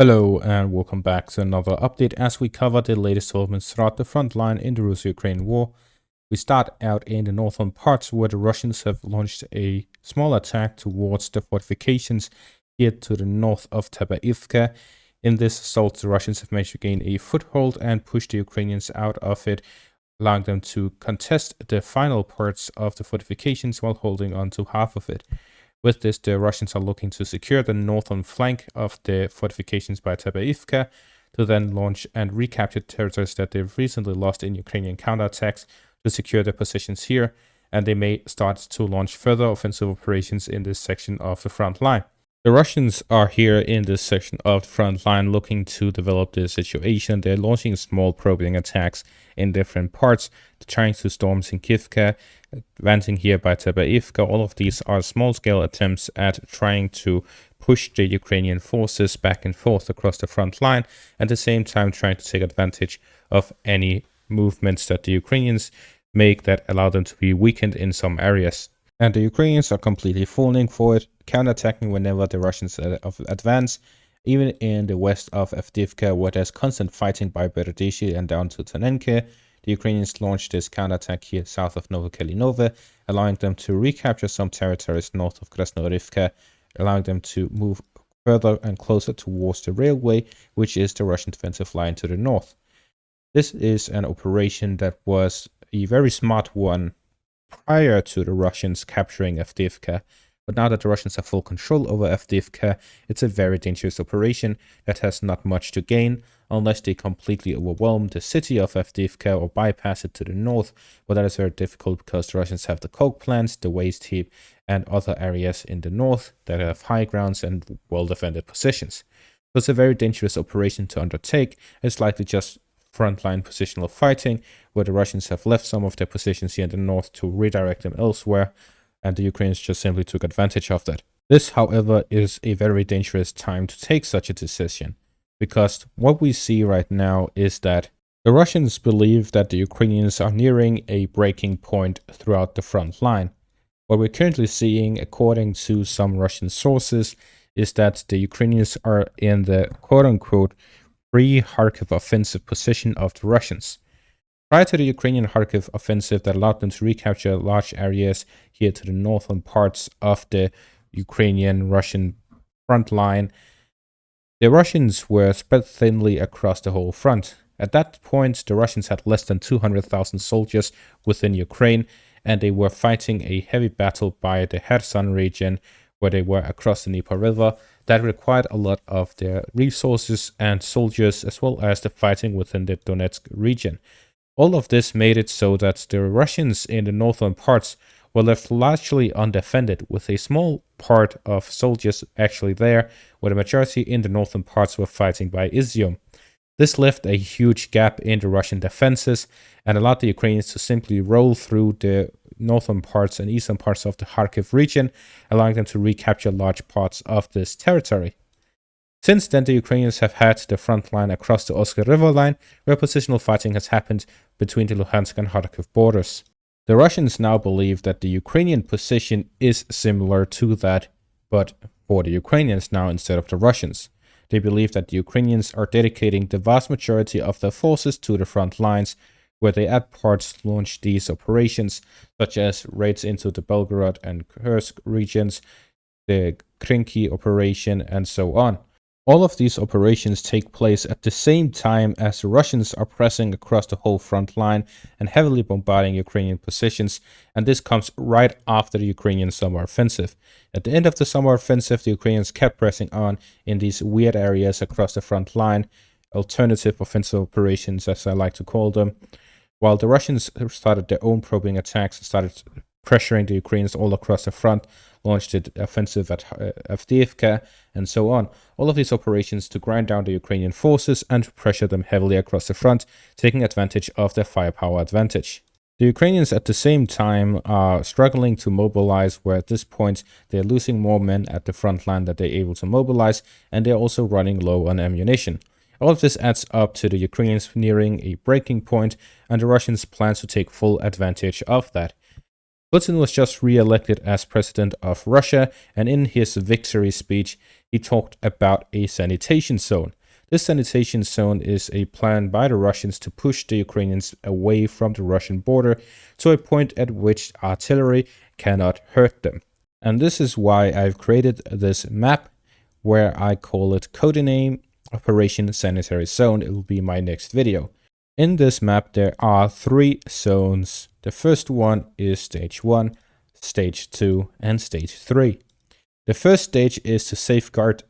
Hello and welcome back to another update as we cover the latest developments throughout the front line in the Russia-Ukraine war. We start out in the northern parts where the Russians have launched a small attack towards the fortifications here to the north of Tabaivka. In this assault, the Russians have managed to gain a foothold and push the Ukrainians out of it, allowing them to contest the final parts of the fortifications while holding on to half of it. With this, the Russians are looking to secure the northern flank of the fortifications by Tabaivka to then launch and recapture territories that they've recently lost in Ukrainian counterattacks to secure their positions here, and they may start to launch further offensive operations in this section of the front line. The Russians are here in this section of the front line looking to develop the situation. They're launching small probing attacks in different parts, trying to storm Sinkivka, advancing here by Tabaivka. All of these are small-scale attempts at trying to push the Ukrainian forces back and forth across the front line, at the same time trying to take advantage of any movements that the Ukrainians make that allow them to be weakened in some areas. And the Ukrainians are completely falling for it, counterattacking whenever the Russians advance, even in the west of Avdiivka, where there's constant fighting by Berdishi and down to Tanenke. The Ukrainians launched this counterattack here south of Novokalinove, allowing them to recapture some territories north of Krasnoorivka, allowing them to move further and closer towards the railway, which is the Russian defensive line to the north. This is an operation that was a very smart one prior to the Russians capturing Avdiivka, but now that the Russians have full control over Avdiivka, it's a very dangerous operation that has not much to gain unless they completely overwhelm the city of Avdiivka or bypass it to the north, but that is very difficult because the Russians have the coke plants, the waste heap, and other areas in the north that have high grounds and well-defended positions. So it's a very dangerous operation to undertake. It's likely just frontline positional fighting, where the Russians have left some of their positions here in the north to redirect them elsewhere, and the Ukrainians just simply took advantage of that. This, however, is a very dangerous time to take such a decision, because what we see right now is that the Russians believe that the Ukrainians are nearing a breaking point throughout the front line. What we're currently seeing, according to some Russian sources, is that the Ukrainians are in the quote-unquote pre-Kharkiv offensive position of the Russians. Prior to the Ukrainian Kharkiv offensive that allowed them to recapture large areas here to the northern parts of the Ukrainian-Russian front line, the Russians were spread thinly across the whole front. At that point, the Russians had less than 200,000 soldiers within Ukraine, and they were fighting a heavy battle by the Kherson region, where they were across the Dnieper River. That required a lot of their resources and soldiers, as well as the fighting within the Donetsk region. All of this made it so that the Russians in the northern parts were left largely undefended, with a small part of soldiers actually there, where the majority in the northern parts were fighting by Izium. This left a huge gap in the Russian defenses and allowed the Ukrainians to simply roll through the northern parts and eastern parts of the Kharkiv region, allowing them to recapture large parts of this territory. Since then, the Ukrainians have had the front line across the Oskar River line, where positional fighting has happened between the Luhansk and Kharkiv borders. The Russians now believe that the Ukrainian position is similar to that, but for the Ukrainians now instead of the Russians. They believe that the Ukrainians are dedicating the vast majority of their forces to the front lines, where they at parts launch these operations, such as raids into the Belgorod and Kursk regions, the Krinky operation, and so on. All of these operations take place at the same time as the Russians are pressing across the whole front line and heavily bombarding Ukrainian positions, and this comes right after the Ukrainian summer offensive. At the end of the summer offensive, the Ukrainians kept pressing on in these weird areas across the front line, alternative offensive operations as I like to call them, while the Russians started their own probing attacks and started pressuring the Ukrainians all across the front, launched the offensive at Avdiivka, and so on. All of these operations to grind down the Ukrainian forces and pressure them heavily across the front, taking advantage of their firepower advantage. The Ukrainians at the same time are struggling to mobilize, where at this point they're losing more men at the front line that they're able to mobilize, and they're also running low on ammunition. All of this adds up to the Ukrainians nearing a breaking point, and the Russians plan to take full advantage of that. Putin was just re-elected as president of Russia, and in his victory speech, he talked about a sanitation zone. This sanitation zone is a plan by the Russians to push the Ukrainians away from the Russian border to a point at which artillery cannot hurt them. And this is why I've created this map where I call it codename Operation Sanitary Zone. It will be my next video. In this map, there are 3 zones. The first one is Stage 1, Stage 2, and Stage 3. The first stage is to safeguard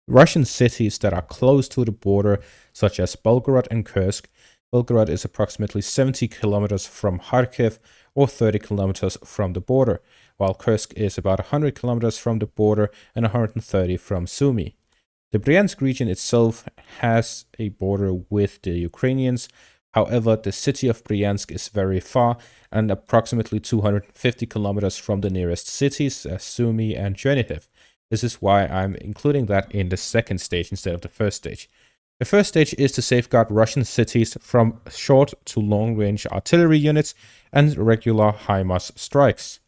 Russian cities that are close to the border, such as Belgorod and Kursk. Belgorod is approximately 70 kilometers from Kharkiv or 30 kilometers from the border, while Kursk is about 100 kilometers from the border and 130 from Sumy. The Bryansk region itself has a border with the Ukrainians. However, the city of Bryansk is very far and approximately 250 kilometers from the nearest cities, Sumy and Chernihiv. This is why I'm including that in the second stage instead of the first stage. The first stage is to safeguard Russian cities from short to long-range artillery units and regular HIMARS strikes.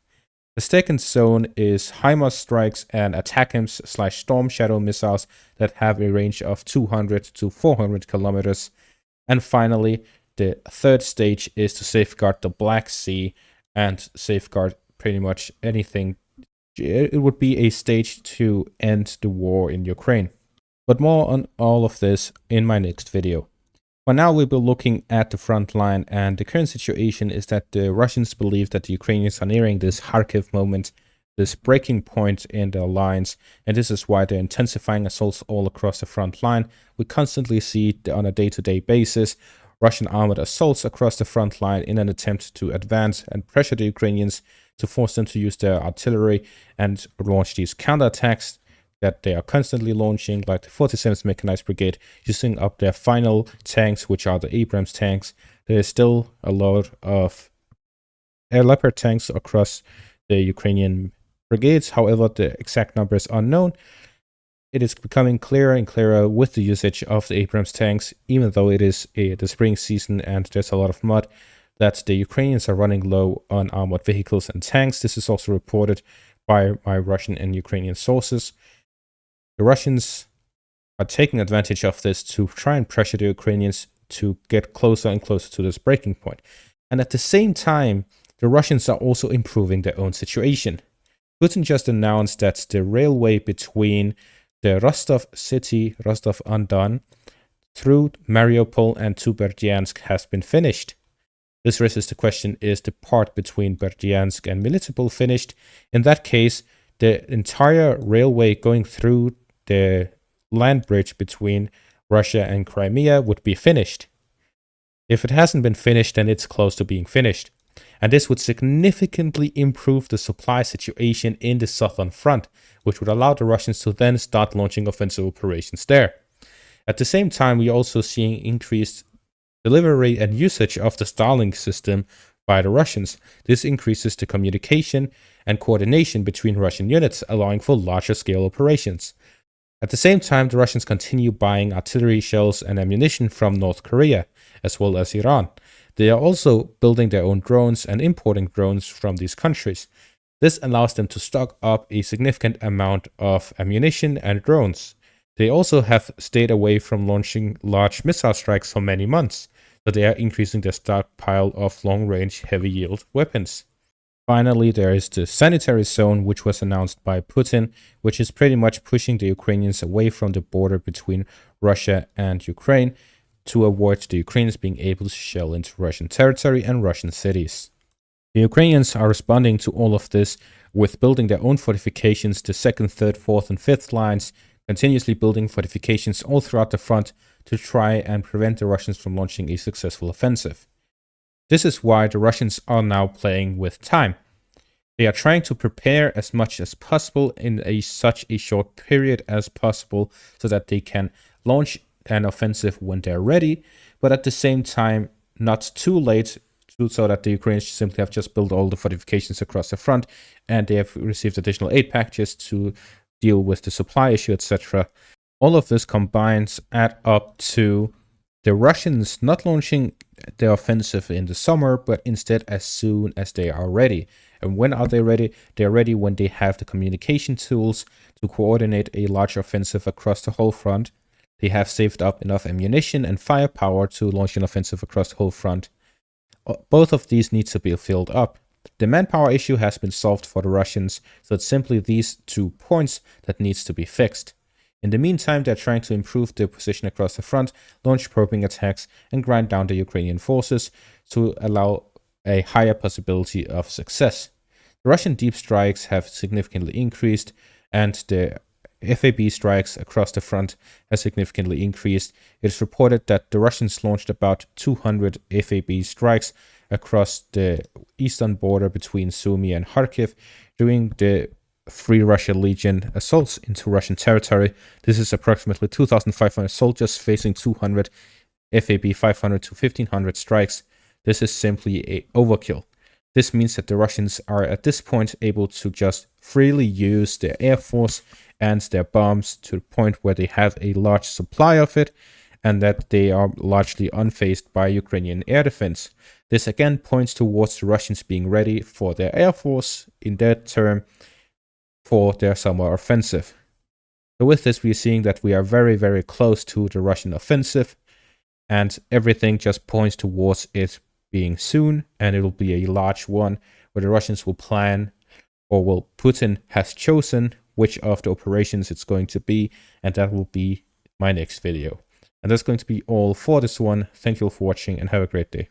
The second zone is HIMARS strikes and ATACMS/Storm Shadow missiles that have a range of 200 to 400 kilometers. And finally, the third stage is to safeguard the Black Sea and safeguard pretty much anything. It would be a stage to end the war in Ukraine. But more on all of this in my next video. For now, we'll be looking at the front line, and the current situation is that the Russians believe that the Ukrainians are nearing this Kharkiv moment, this breaking point in their lines, and this is why they're intensifying assaults all across the front line. We constantly see on a day-to-day basis Russian armored assaults across the front line in an attempt to advance and pressure the Ukrainians to force them to use their artillery and launch these counterattacks that they are constantly launching, like the 47th Mechanized Brigade using up their final tanks, which are the Abrams tanks. There is still a lot of air Leopard tanks across the Ukrainian brigades. However, the exact number is unknown. It is becoming clearer and clearer with the usage of the Abrams tanks, even though it is the spring season and there's a lot of mud, that the Ukrainians are running low on armored vehicles and tanks. This is also reported by my Russian and Ukrainian sources. The Russians are taking advantage of this to try and pressure the Ukrainians to get closer and closer to this breaking point. And at the same time, the Russians are also improving their own situation. Putin just announced that the railway between the Rostov city, Rostov-on-Don, through Mariupol and to Berdyansk has been finished. This raises the question, is the part between Berdyansk and Melitopol finished? In that case, the entire railway going through the land bridge between Russia and Crimea would be finished. If it hasn't been finished, then it's close to being finished. And this would significantly improve the supply situation in the southern front, which would allow the Russians to then start launching offensive operations there. At the same time, we're also seeing increased delivery and usage of the Starlink system by the Russians. This increases the communication and coordination between Russian units, allowing for larger scale operations. At the same time, the Russians continue buying artillery shells and ammunition from North Korea, as well as Iran. They are also building their own drones and importing drones from these countries. This allows them to stock up a significant amount of ammunition and drones. They also have stayed away from launching large missile strikes for many months, so they are increasing their stockpile of long-range, heavy-yield weapons. Finally, there is the sanitary zone, which was announced by Putin, which is pretty much pushing the Ukrainians away from the border between Russia and Ukraine to avoid the Ukrainians being able to shell into Russian territory and Russian cities. The Ukrainians are responding to all of this with building their own fortifications, the 2nd, 3rd, 4th, and 5th lines, continuously building fortifications all throughout the front to try and prevent the Russians from launching a successful offensive. This is why the Russians are now playing with time. They are trying to prepare as much as possible in such a short period as possible so that they can launch an offensive when they're ready, but at the same time not too late, so that the Ukrainians simply have just built all the fortifications across the front and they have received additional aid packages to deal with the supply issue, etc. All of this combines add up to the Russians not launching their offensive in the summer, but instead as soon as they are ready. And when are they ready? They're ready when they have the communication tools to coordinate a large offensive across the whole front. They have saved up enough ammunition and firepower to launch an offensive across the whole front. Both of these need to be filled up. The manpower issue has been solved for the Russians, so it's simply these 2 points that needs to be fixed. In the meantime, they're trying to improve their position across the front, launch probing attacks, and grind down the Ukrainian forces to allow a higher possibility of success. The Russian deep strikes have significantly increased, and the FAB strikes across the front has significantly increased. It is reported that the Russians launched about 200 FAB strikes across the eastern border between Sumy and Kharkiv during the Free Russia Legion assaults into Russian territory. This is approximately 2,500 soldiers facing 200 FAB 500 to 1,500 strikes. This is simply a overkill. This means that the Russians are at this point able to just freely use their air force and their bombs to the point where they have a large supply of it, and that they are largely unfazed by Ukrainian air defense. This again points towards the Russians being ready for their air force, in their turn, for their summer offensive. So with this, we're seeing that we are very, very close to the Russian offensive, and everything just points towards it being soon, and it will be a large one where the Russians will plan, or well, Putin has chosen which of the operations it's going to be, and that will be my next video. And that's going to be all for this one. Thank you all for watching and have a great day.